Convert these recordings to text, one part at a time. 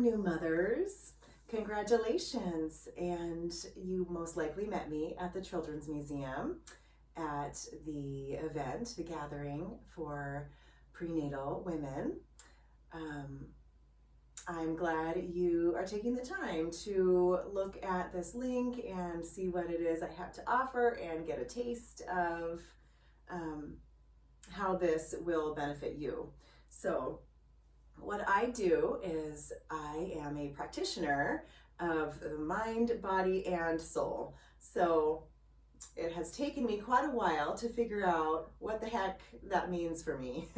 new mothers. Congratulations. And you most likely met me at the Children's Museum at the event, the gathering for prenatal women. I'm glad you are taking the time to look at this link and see what it is I have to offer and get a taste of how this will benefit you. So what I do is I am a practitioner of the mind, body, and soul. So it has taken me quite a while to figure out what the heck that means for me.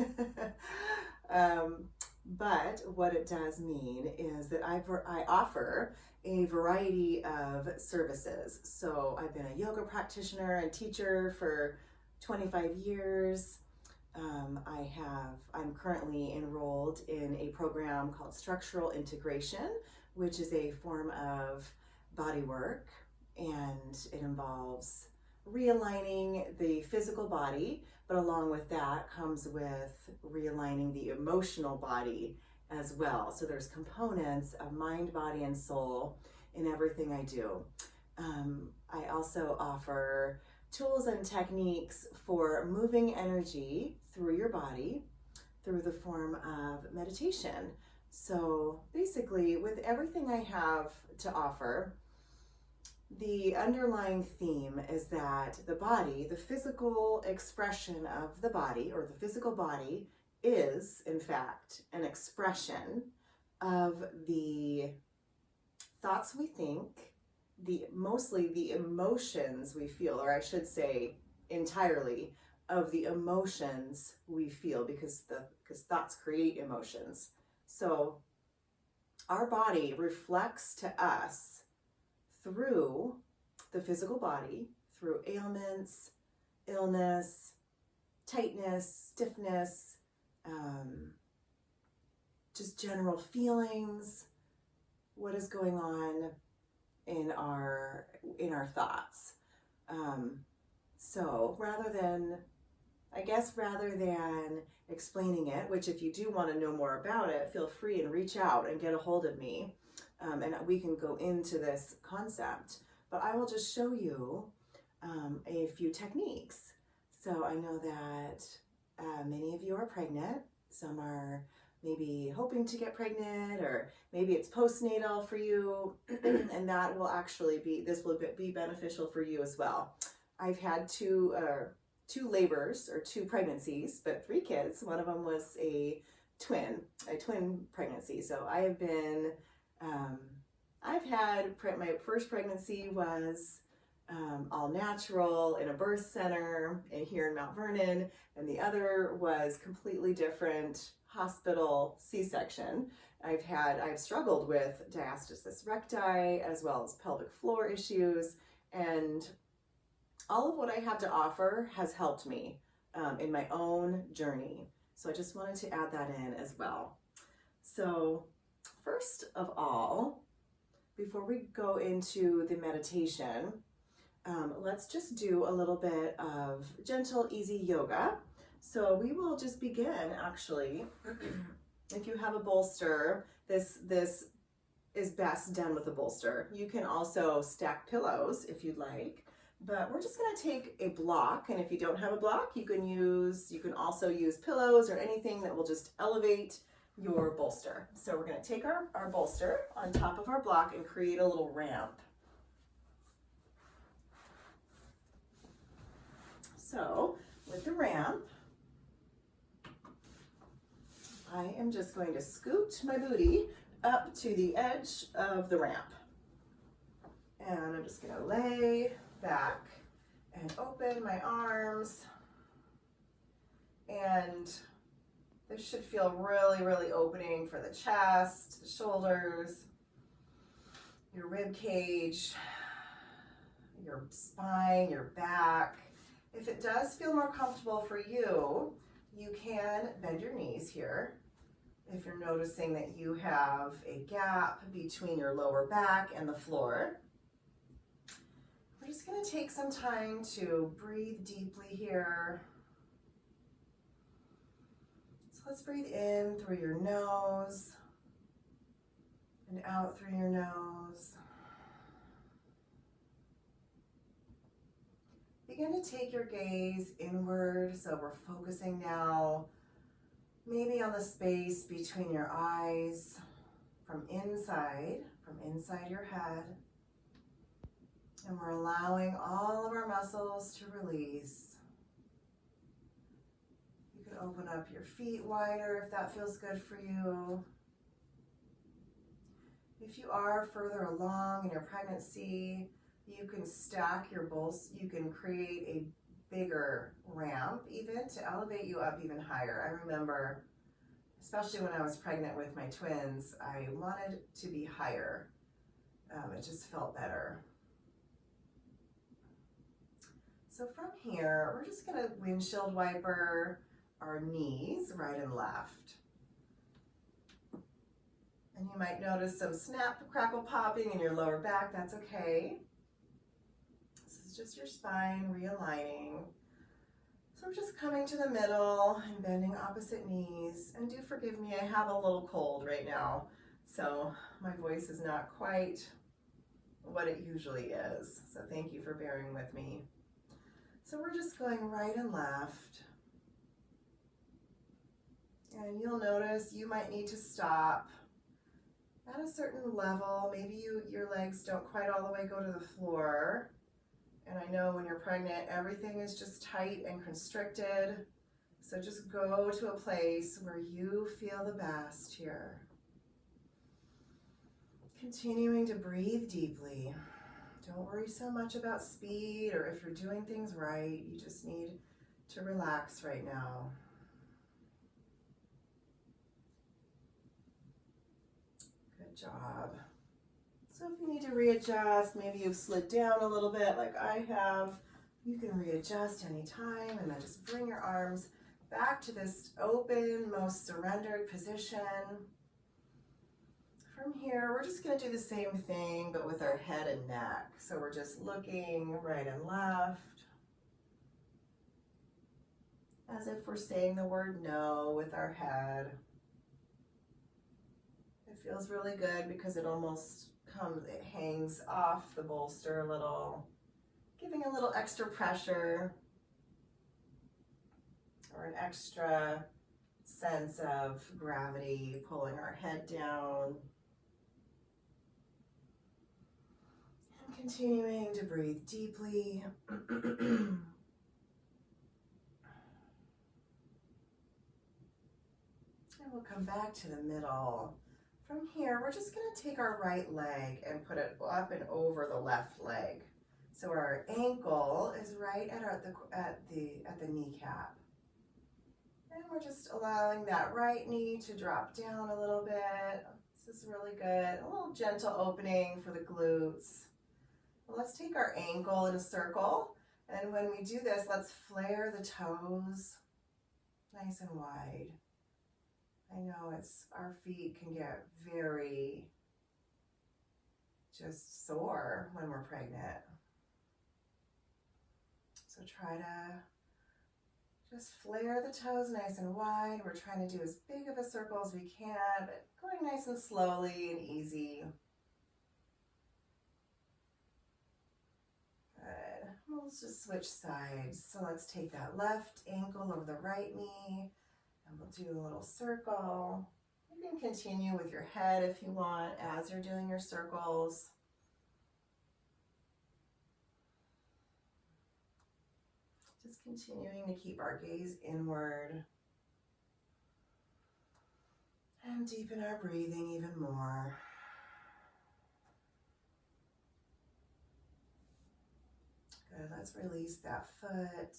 But what it does mean is that I offer a variety of services. So I've been a yoga practitioner and teacher for 25 years. I'm currently enrolled in a program called Structural Integration, which is a form of body work, and it involves realigning the physical body, but along with that comes with realigning the emotional body as well. So there's components of mind, body, and soul in everything I do. I also offer tools and techniques for moving energy through your body through the form of meditation. So basically, with everything I have to offer, the underlying theme is that the body, the physical expression of the body, or the physical body, is in fact an expression of the thoughts we think, mostly the emotions we feel, or I should say entirely of the emotions we feel, because thoughts create emotions. So our body reflects to us through the physical body, through ailments, illness, tightness, stiffness, just general feelings, what is going on in our thoughts. So rather than explaining it, which if you do want to know more about it, feel free and reach out and get a hold of me, and we can go into this concept. But I will just show you a few techniques. So I know that many of you are pregnant. Some are maybe hoping to get pregnant, or maybe it's postnatal for you, and that will actually this will be beneficial for you as well. I've had two labors, or two pregnancies, but 3 kids. One of them was a twin pregnancy. So I've had, my first pregnancy was all natural in a birth center here in Mount Vernon, and the other was completely different, hospital C-section. I've struggled with diastasis recti as well as pelvic floor issues, and all of what I have to offer has helped me in my own journey. So I just wanted to add that in as well. So first of all, before we go into the meditation, let's just do a little bit of gentle, easy yoga. So we will just begin, actually. If you have a bolster, this is best done with a bolster. You can also stack pillows if you'd like, but we're just going to take a block, and if you don't have a block, you can also use pillows or anything that will just elevate your bolster. So we're going to take our bolster on top of our block and create a little ramp. So with the ramp, I am just going to scoot my booty up to the edge of the ramp. And I'm just going to lay back and open my arms. And this should feel really, really opening for the chest, the shoulders, your rib cage, your spine, your back. If it does feel more comfortable for you, you can bend your knees here. If you're noticing that you have a gap between your lower back and the floor, we're just going to take some time to breathe deeply here. So let's breathe in through your nose and out through your nose. Begin to take your gaze inward, so we're focusing now maybe on the space between your eyes from inside your head. And we're allowing all of our muscles to release. You can open up your feet wider if that feels good for you. If you are further along in your pregnancy, you can stack your bowls. You can create a bigger ramp even to elevate you up even higher. I remember, especially when I was pregnant with my twins, I wanted to be higher. It just felt better. So from here, we're just going to windshield wiper our knees right and left. And you might notice some snap, crackle, popping in your lower back. That's okay. This is just your spine realigning. So we're just coming to the middle and bending opposite knees. And do forgive me, I have a little cold right now, so my voice is not quite what it usually is. So thank you for bearing with me. So we're just going right and left. And you'll notice you might need to stop at a certain level. Maybe your legs don't quite all the way go to the floor. And I know when you're pregnant, everything is just tight and constricted. So just go to a place where you feel the best here. Continuing to breathe deeply. Don't worry so much about speed or if you're doing things right. You just need to relax right now. Good job. So if you need to readjust, maybe you've slid down a little bit like I have, you can readjust anytime and then just bring your arms back to this open, most surrendered position. From here, we're just going to do the same thing, but with our head and neck. So we're just looking right and left, as if we're saying the word no with our head. It feels really good because it hangs off the bolster a little, giving a little extra pressure or an extra sense of gravity pulling our head down. And continuing to breathe deeply. And we'll come back to the middle. From here, we're just going to take our right leg and put it up and over the left leg. So our ankle is right at the kneecap. And we're just allowing that right knee to drop down a little bit. This is really good. A little gentle opening for the glutes. Well, let's take our ankle in a circle. And when we do this, let's flare the toes nice and wide. I know our feet can get very just sore when we're pregnant. So try to just flare the toes nice and wide. We're trying to do as big of a circle as we can, but going nice and slowly and easy. Good. We'll just switch sides. So let's take that left ankle over the right knee. And we'll do a little circle. You can continue with your head if you want as you're doing your circles. Just continuing to keep our gaze inward. And deepen our breathing even more. Good, let's release that foot.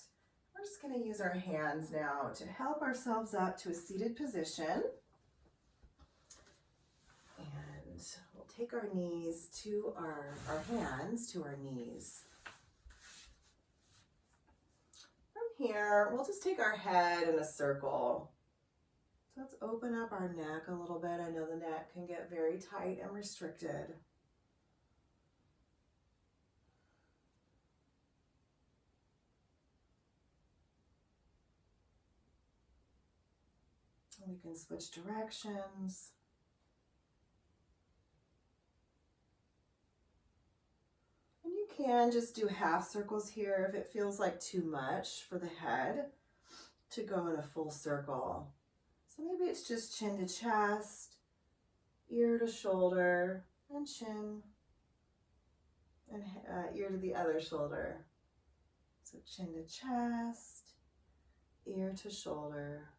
We're just going to use our hands now to help ourselves up to a seated position. And we'll take our knees to our hands to our knees. From here, we'll just take our head in a circle. So let's open up our neck a little bit. I know the neck can get very tight and restricted. We can switch directions. can just do half circles here if it feels like too much for the head to go in a full circle. So maybe it's just chin to chest, ear to shoulder, and chin, and ear to the other shoulder. So chin to chest, ear to shoulder.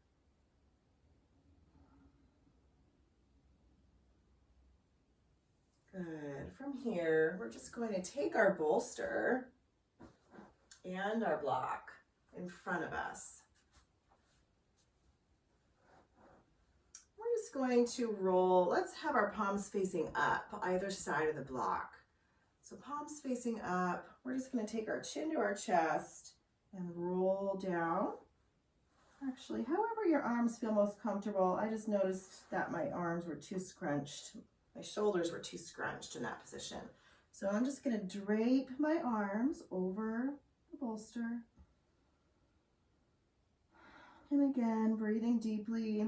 Good. From here, we're just going to take our bolster and our block in front of us. We're just going to roll. Let's have our palms facing up, either side of the block. So palms facing up. We're just going to take our chin to our chest and roll down. Actually, however your arms feel most comfortable. I just noticed that my arms were too scrunched. My shoulders were too scrunched in that position. So I'm just going to drape my arms over the bolster. And again, breathing deeply.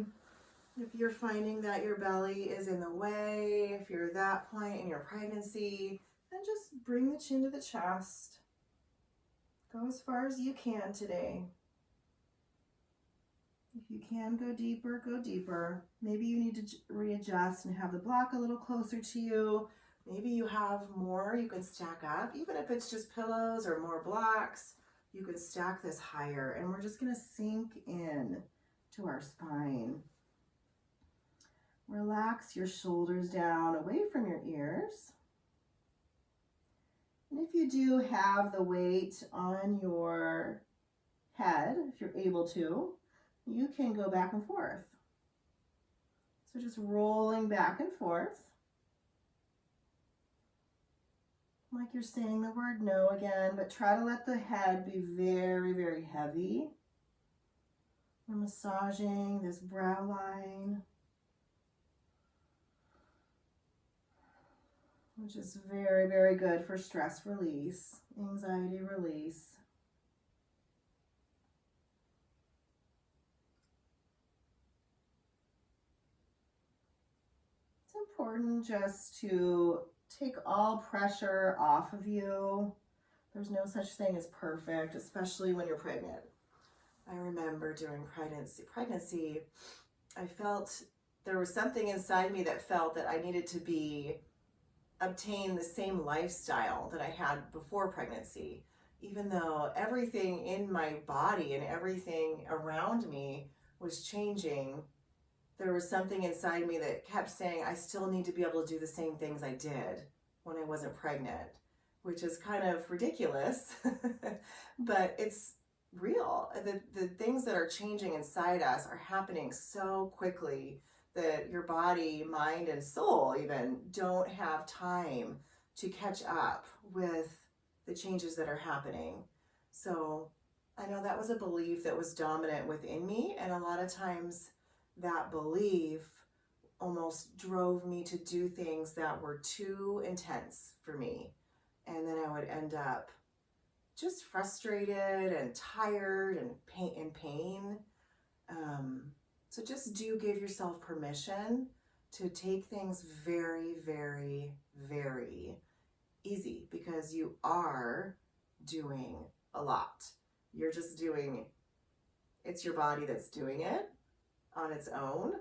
If you're finding that your belly is in the way, if you're that point in your pregnancy, then just bring the chin to the chest. Go as far as you can today. If you can go deeper, go deeper. Maybe you need to readjust and have the block a little closer to you. Maybe you have more you can stack up. Even if it's just pillows or more blocks, you can stack this higher. And we're just going to sink in to our spine. Relax your shoulders down away from your ears. And if you do have the weight on your head, if you're able to, you can go back and forth. So just rolling back and forth. Like you're saying the word no again, but try to let the head be very, very heavy. We're massaging this brow line, which is very, very good for stress release, anxiety release. Important just to take all pressure off of you. There's no such thing as perfect, especially when you're pregnant. I remember during pregnancy, I felt there was something inside me that felt that I needed to obtain the same lifestyle that I had before pregnancy, even though everything in my body and everything around me was changing. There was something inside me that kept saying, I still need to be able to do the same things I did when I wasn't pregnant, which is kind of ridiculous, but it's real. The things that are changing inside us are happening so quickly that your body, mind, and soul even don't have time to catch up with the changes that are happening. So I know that was a belief that was dominant within me, and a lot of times that belief almost drove me to do things that were too intense for me. And then I would end up just frustrated and tired and in pain. So just do give yourself permission to take things very, very, very easy, because you are doing a lot. You're just doing, it's your body that's doing it on its own,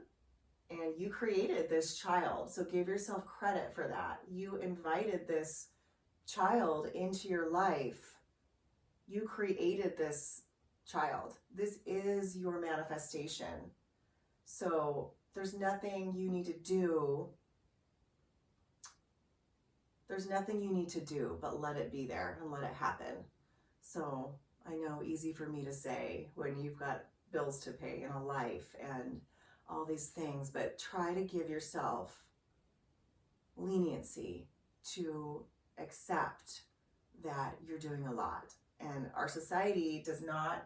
and you created this child, so give yourself credit for that. You invited this child into your life. You created this child. This is your manifestation. So there's nothing you need to do. There's nothing you need to do but let it be there and let it happen. So I know, easy for me to say when you've got bills to pay and a life and all these things, but try to give yourself leniency to accept that you're doing a lot. And our society does not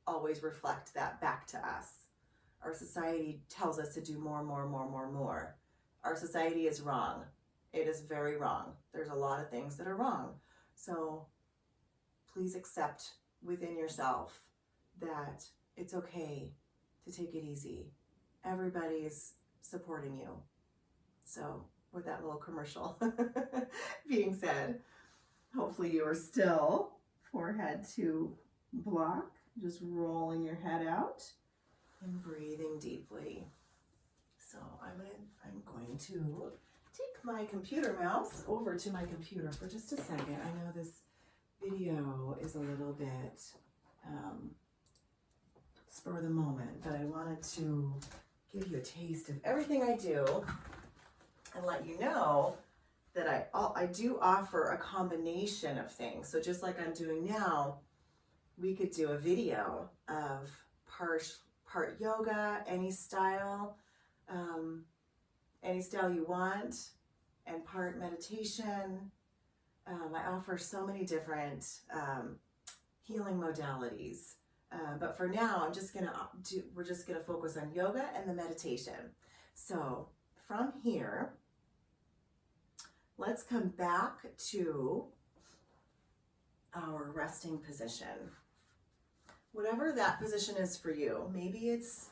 always reflect that back to us. Our society tells us to do more. Our society is wrong. It is very wrong. There's a lot of things that are wrong. So please accept within yourself that it's okay to take it easy. Everybody's supporting you. So with that little commercial being said, Hopefully you are still, forehead to block, just rolling your head out and breathing deeply. So I'm going to take my computer mouse over to my computer for just a second. I know this video is a little bit spur of the moment, but I wanted to give you a taste of everything I do and let you know that I do offer a combination of things. So just like I'm doing now, we could do a video of part yoga, any style you want, and part meditation. I offer so many different healing modalities. But for now, we're just gonna focus on yoga and the meditation. So from here, let's come back to our resting position. Whatever that position is for you, maybe it's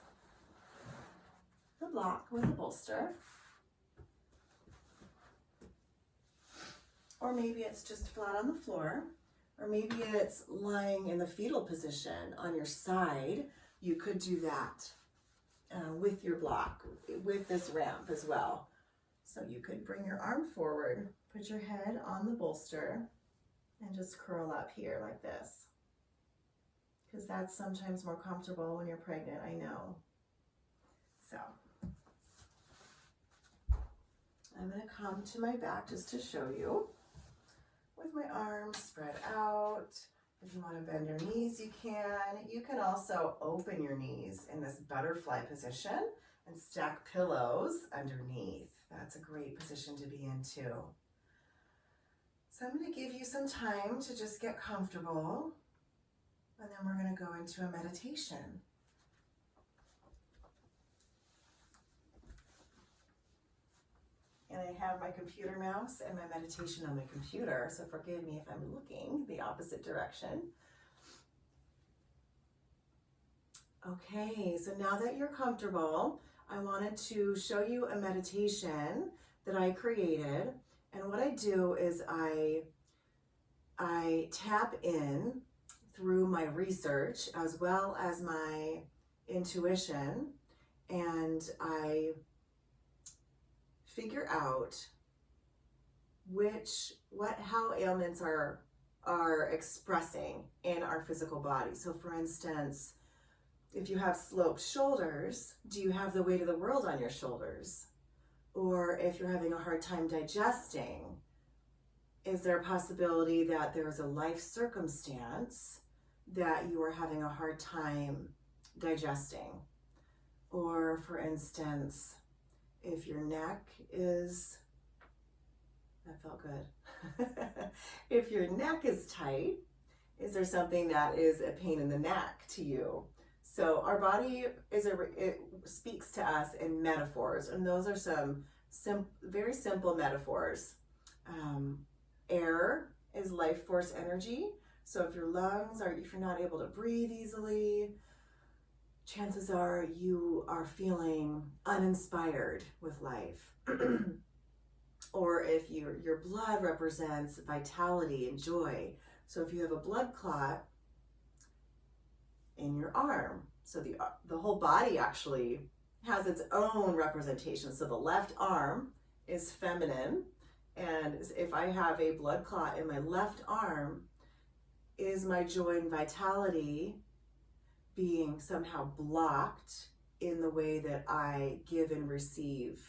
the block with a bolster, or maybe it's just flat on the floor, or maybe it's lying in the fetal position on your side. You could do that with your block, with this ramp as well. So you could bring your arm forward, put your head on the bolster, and just curl up here like this. Because that's sometimes more comfortable when you're pregnant, I know. So I'm going to come to my back just to show you. With my arms spread out. If you want to bend your knees, you can. You can also open your knees in this butterfly position and stack pillows underneath. That's a great position to be in too. So I'm going to give you some time to just get comfortable, and then we're going to go into a meditation. And I have my computer mouse and my meditation on my computer, so forgive me if I'm looking the opposite direction. Okay, so now that you're comfortable, I wanted to show you a meditation that I created. And what I do is I tap in through my research as well as my intuition, and I figure out how ailments are expressing in our physical body. So for instance, if you have sloped shoulders, do you have the weight of the world on your shoulders? Or if you're having a hard time digesting, is there a possibility that there's a life circumstance that you are having a hard time digesting? Or for instance, if your neck is, that felt good. If your neck is tight, is there something that is a pain in the neck to you? So our body it speaks to us in metaphors, and those are some very simple metaphors. Air is life force energy. So if your lungs if you're not able to breathe easily, chances are you are feeling uninspired with life. Or if your blood represents vitality and joy. So if you have a blood clot in your arm, so the whole body actually has its own representation. So the left arm is feminine, and if I have a blood clot in my left arm, is my joy and vitality being somehow blocked in the way that I give and receive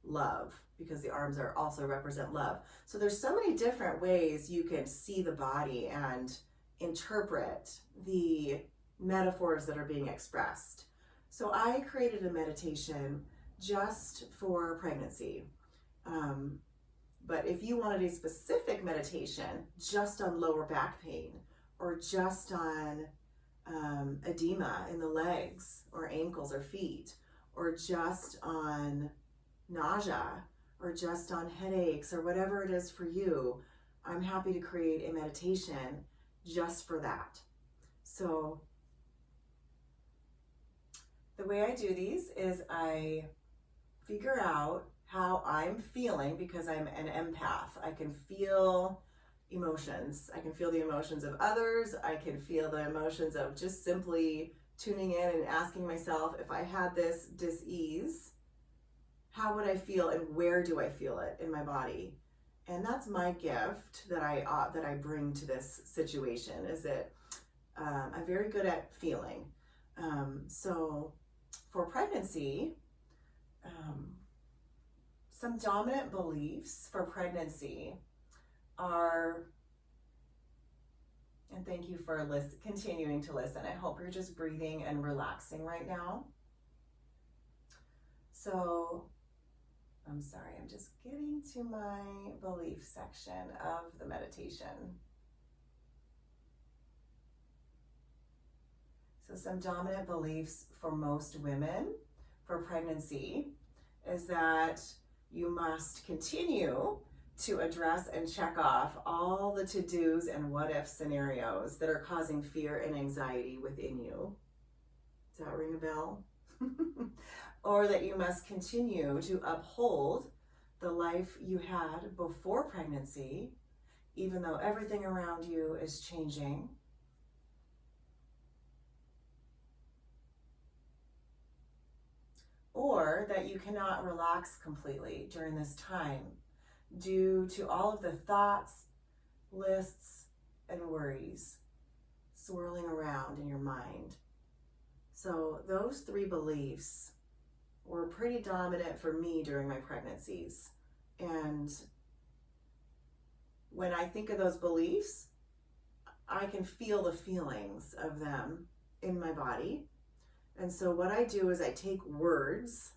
love, because the arms are also represent love. So there's so many different ways you can see the body and interpret the metaphors that are being expressed. So I created a meditation just for pregnancy. But if you wanted a specific meditation just on lower back pain, or just on edema in the legs or ankles or feet, or just on nausea, or just on headaches, or whatever it is for you, I'm happy to create a meditation just for that. So the way I do these is I figure out how I'm feeling, because I'm an empath. I can feel emotions. I can feel the emotions of others. I can feel the emotions of just simply tuning in and asking myself, if I had this dis-ease, how would I feel and where do I feel it in my body? And that's my gift that I bring to this situation, is that I'm very good at feeling. So for pregnancy, some dominant beliefs for pregnancy are, and thank you for continuing to listen. I hope you're just breathing and relaxing right now. So, I'm sorry, I'm just getting to my belief section of the meditation. So some dominant beliefs for most women for pregnancy is that you must continue to address and check off all the to-dos and what-if scenarios that are causing fear and anxiety within you. Does that ring a bell? Or that you must continue to uphold the life you had before pregnancy, even though everything around you is changing. Or that you cannot relax completely during this time due to all of the thoughts, lists, and worries swirling around in your mind. So those three beliefs were pretty dominant for me during my pregnancies. And when I think of those beliefs, I can feel the feelings of them in my body. And so what I do is I take words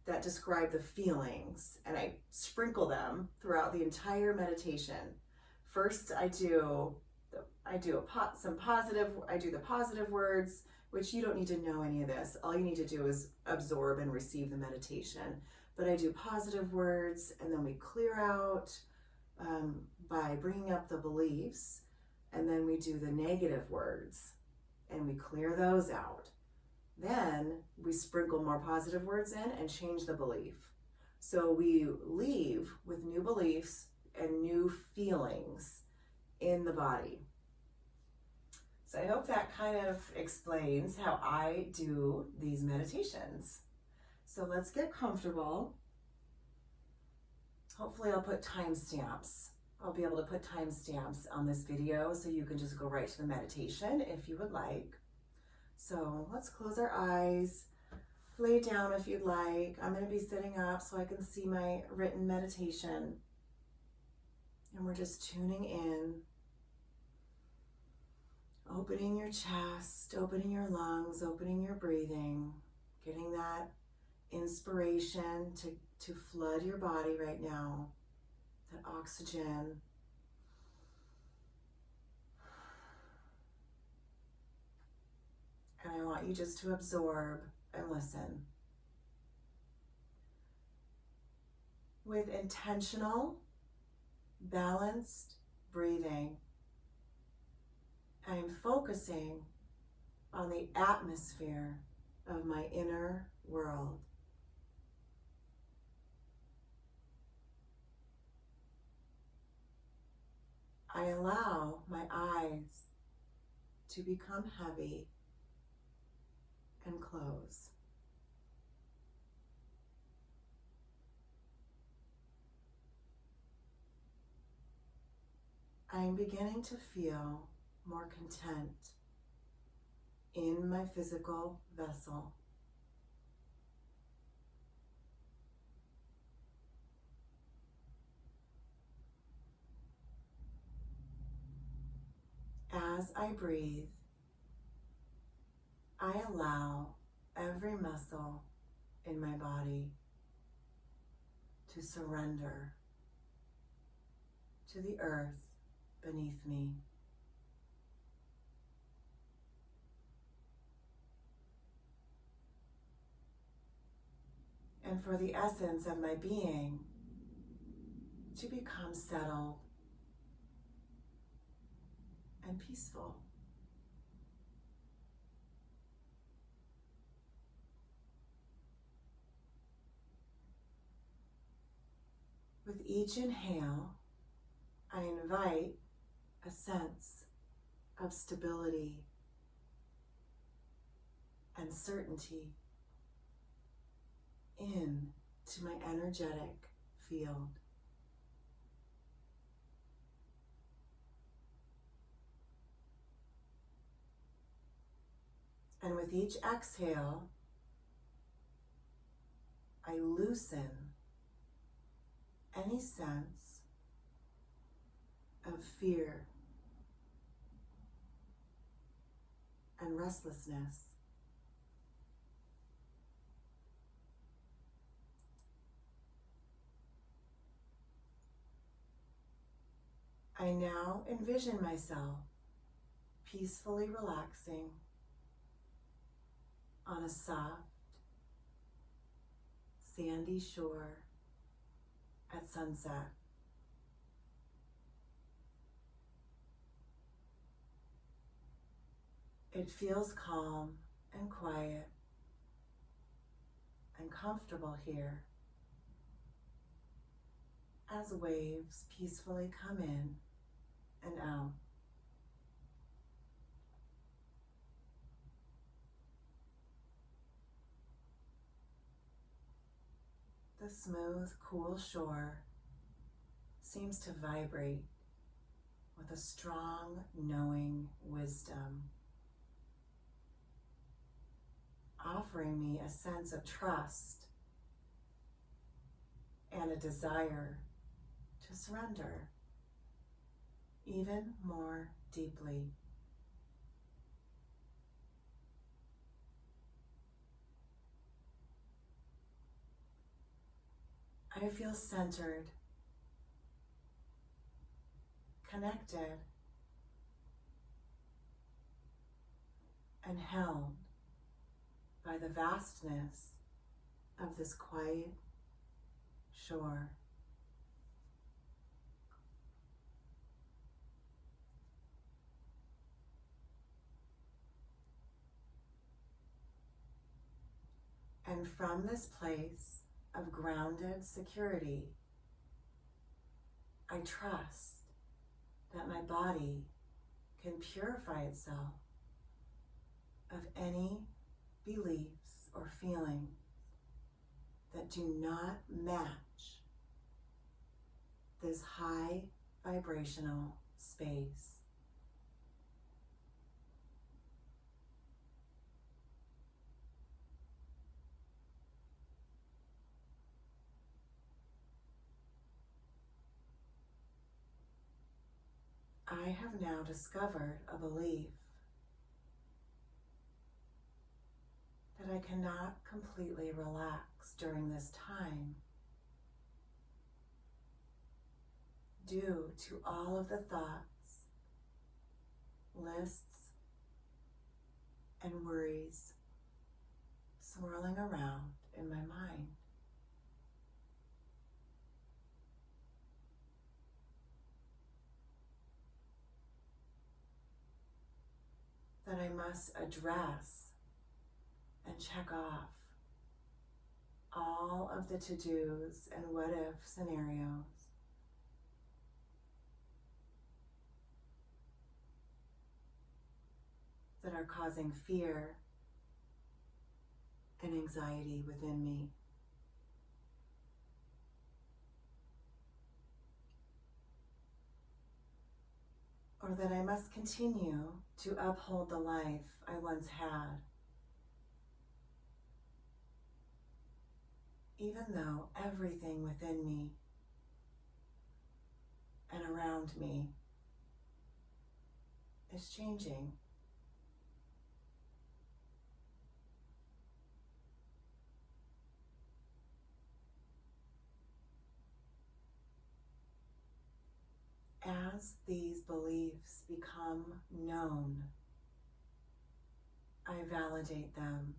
that describe the feelings and I sprinkle them throughout the entire meditation. First, I do the positive words, which you don't need to know any of this. All you need to do is absorb and receive the meditation. But I do positive words, and then we clear out by bringing up the beliefs, and then we do the negative words, and we clear those out. Then we sprinkle more positive words in and change the belief. So we leave with new beliefs and new feelings in the body. So I hope that kind of explains how I do these meditations. So let's get comfortable. Hopefully I'll put timestamps. I'll be able to put timestamps on this video so you can just go right to the meditation if you would like. So let's close our eyes, lay down if you'd like. I'm going to be sitting up so I can see my written meditation. And we're just tuning in, opening your chest, opening your lungs, opening your breathing, getting that inspiration to flood your body right now, that oxygen. And I want you just to absorb and listen. With intentional, balanced breathing, I am focusing on the atmosphere of my inner world. I allow my eyes to become heavy and close. I am beginning to feel more content in my physical vessel. As I breathe, I allow every muscle in my body to surrender to the earth beneath me. And for the essence of my being to become settled and peaceful. With each inhale, I invite a sense of stability and certainty into my energetic field. And with each exhale, I loosen any sense of fear and restlessness. I now envision myself peacefully relaxing on a soft, sandy shore at sunset. It feels calm and quiet and comfortable here as waves peacefully come in and out. The smooth, cool shore seems to vibrate with a strong, knowing wisdom, offering me a sense of trust and a desire to surrender even more deeply. I feel centered, connected, and held by the vastness of this quiet shore. And from this place of grounded security, I trust that my body can purify itself of any beliefs or feelings that do not match this high vibrational space. I have now discovered a belief that I cannot completely relax during this time due to all of the thoughts, lists, and worries swirling around in my mind. That I must address and check off all of the to-dos and what-if scenarios that are causing fear and anxiety within me. Or that I must continue to uphold the life I once had, even though everything within me and around me is changing. As these beliefs become known, I validate them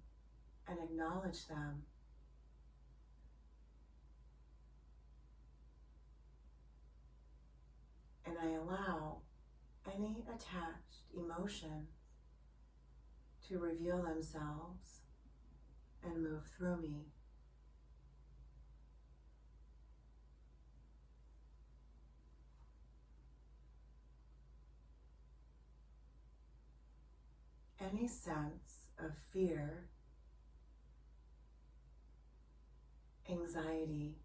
and acknowledge them. And I allow any attached emotions to reveal themselves and move through me. any sense of fear, anxiety,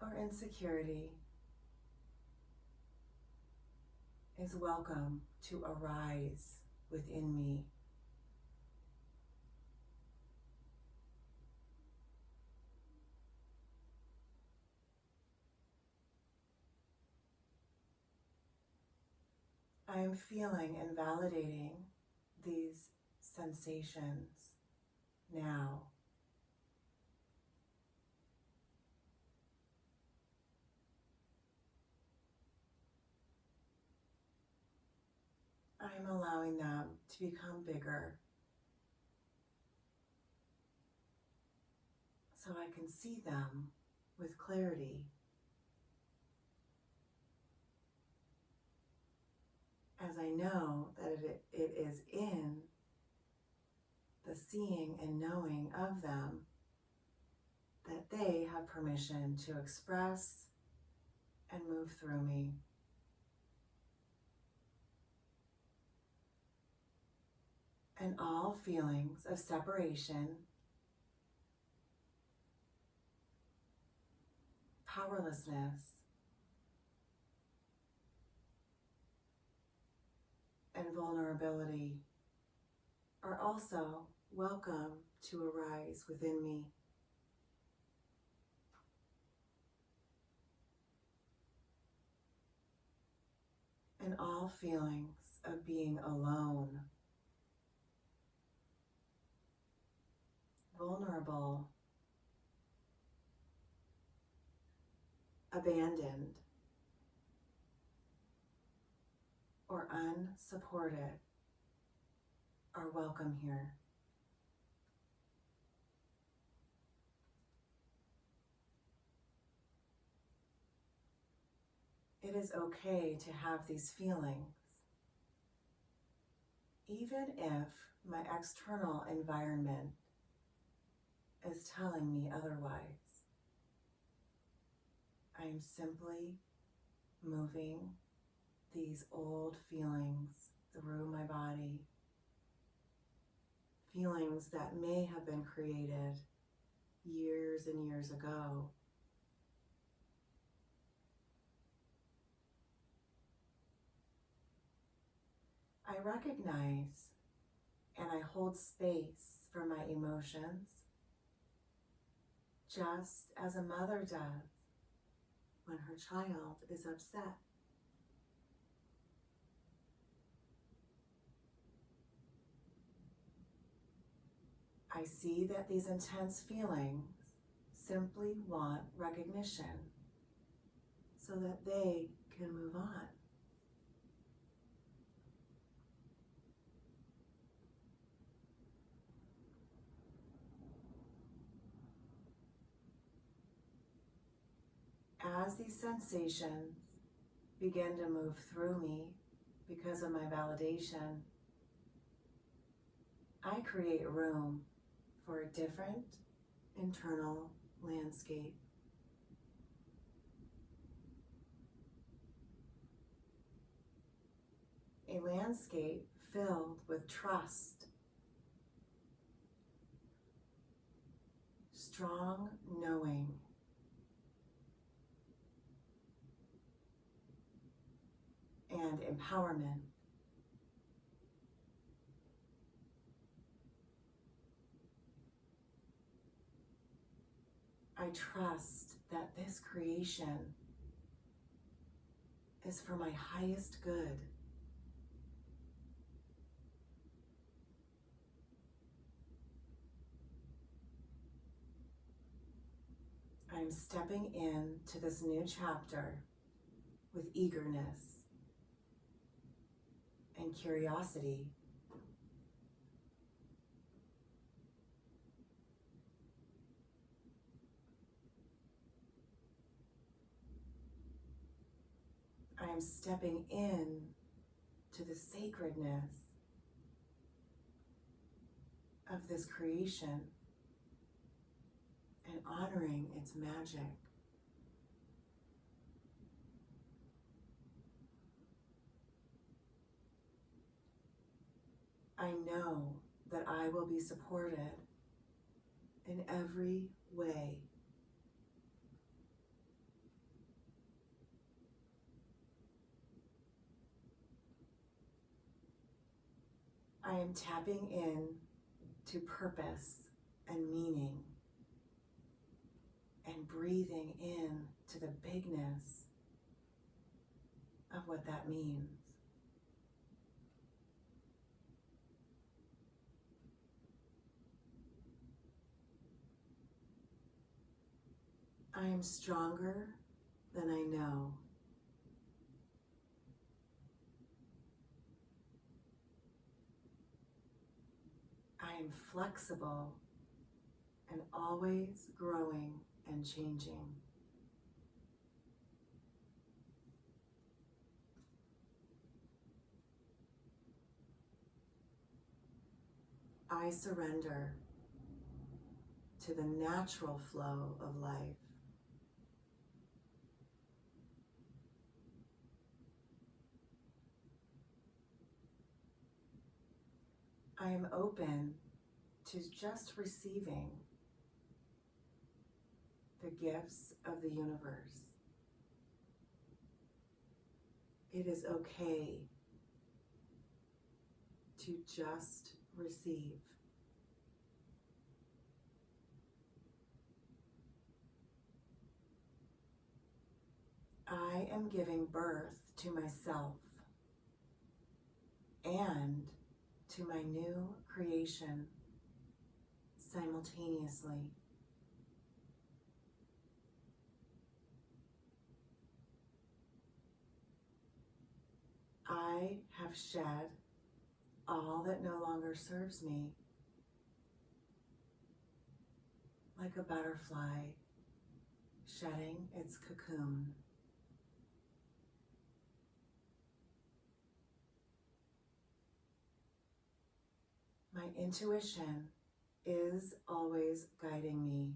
or insecurity is welcome to arise within me. I am feeling and validating these sensations now. I am allowing them to become bigger so I can see them with clarity. As I know that it is in the seeing and knowing of them that they have permission to express and move through me. And all feelings of separation, powerlessness, and vulnerability are also welcome to arise within me. And all feelings of being alone, vulnerable, abandoned, or unsupported are welcome here. It is okay to have these feelings, even if my external environment is telling me otherwise. I am simply moving these old feelings through my body, feelings that may have been created years and years ago. I recognize and I hold space for my emotions, just as a mother does when her child is upset. I see that these intense feelings simply want recognition so that they can move on. As these sensations begin to move through me because of my validation, I create room for a different internal landscape. A landscape filled with trust, strong knowing, and empowerment. I trust that this creation is for my highest good. I'm stepping into this new chapter with eagerness and curiosity. I am stepping in to the sacredness of this creation and honoring its magic. I know that I will be supported in every way. I am tapping in to purpose and meaning and breathing in to the bigness of what that means. I am stronger than I know. I am flexible and always growing and changing. I surrender to the natural flow of life. I am open to just receiving the gifts of the universe. It is okay to just receive. I am giving birth to myself and to my new creation simultaneously. I have shed all that no longer serves me, like a butterfly shedding its cocoon. My intuition is always guiding me.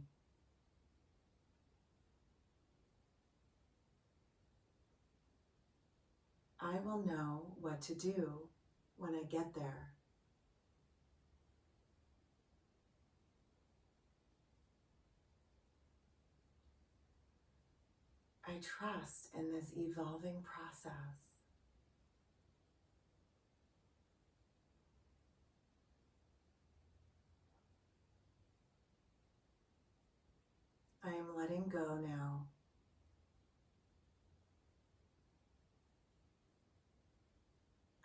I will know what to do when I get there. I trust in this evolving process. I am letting go now.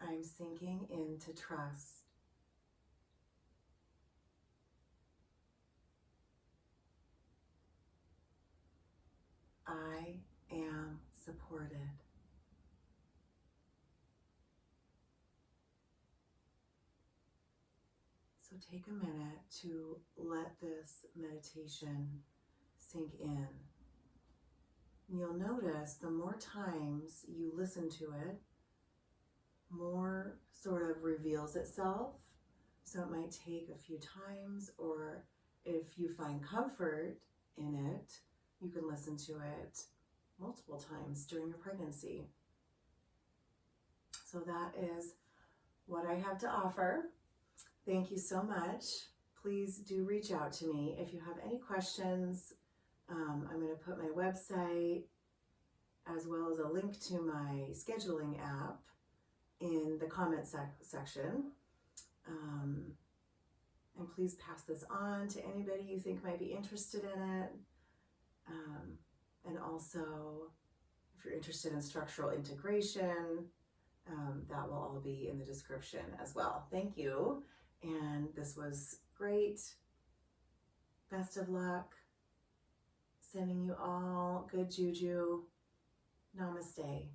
I am sinking into trust. I am supported. So take a minute to let this meditation sink in. You'll notice the more times you listen to it, more sort of reveals itself. So it might take a few times, or if you find comfort in it, you can listen to it multiple times during your pregnancy. So that is what I have to offer. Thank you so much. Please do reach out to me if you have any questions. I'm going to put my website as well as a link to my scheduling app in the comment section. And please pass this on to anybody you think might be interested in it. And also, if you're interested in structural integration, that will all be in the description as well. Thank you. And this was great. Best of luck. Sending you all good juju. Namaste.